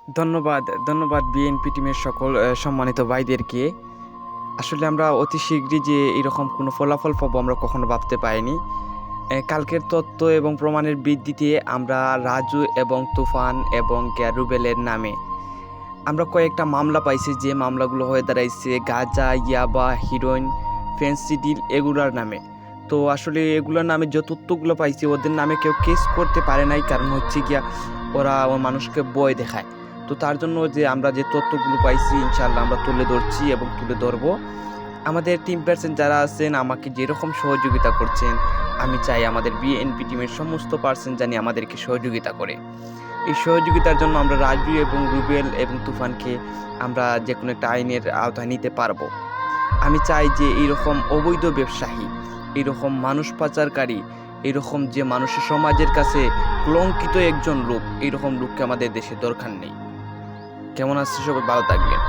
ধন্যবাদ বিএনপি টিমের সকল সম্মানিত ভাইদেরকে। আসলে আমরা অতি শীঘ্রই যে এরকম কোনো ফলাফল পাবো আমরা কখনো ভাবতে পারিনি। কালকের তথ্য এবং প্রমাণের ভিত্তিতে আমরা রাজু এবং তুফান এবং রুবেলের নামে আমরা কয়েকটা মামলা পাইছি, যে মামলাগুলো হয়ে দাঁড়াইছে গাঁজা, ইয়াবা, হিরোইন, ফেন্সিডিল এগুলোর নামে। তো আসলে এগুলোর নামে যে তথ্যগুলো পাইছি ওদের নামে কেউ কেস করতে পারে নাই, কারণ হচ্ছে গিয়া ওরা মানুষকে ভয় দেখায়। তো তার জন্য যে আমরা যে তথ্যগুলো পাইছি ইনশাআল্লাহ আমরা তুলে ধরছি এবং তুলে ধরবো। আমাদের টিম পার্সন যারা আছেন আমাকে যেরকম সহযোগিতা করছেন, আমি চাই আমাদের বিএনপি টিমের সমস্ত পার্সন জানি আমাদেরকে সহযোগিতা করে। এই সহযোগিতার জন্য আমরা রাজু এবং রুবেল এবং তুফানকে আমরা যে কোনো একটা আইনের আওতায় নিতে পারবো। আমি চাই যে এইরকম অবৈধ ব্যবসায়ী, এইরকম মানুষ পাচারকারী, এইরকম যে মানুষের সমাজের কাছে কলঙ্কিত একজন লোক, এইরকম লোককে আমাদের দেশে দরকার নেই। কেমন আছে সবাই? ভালো থাকবেন।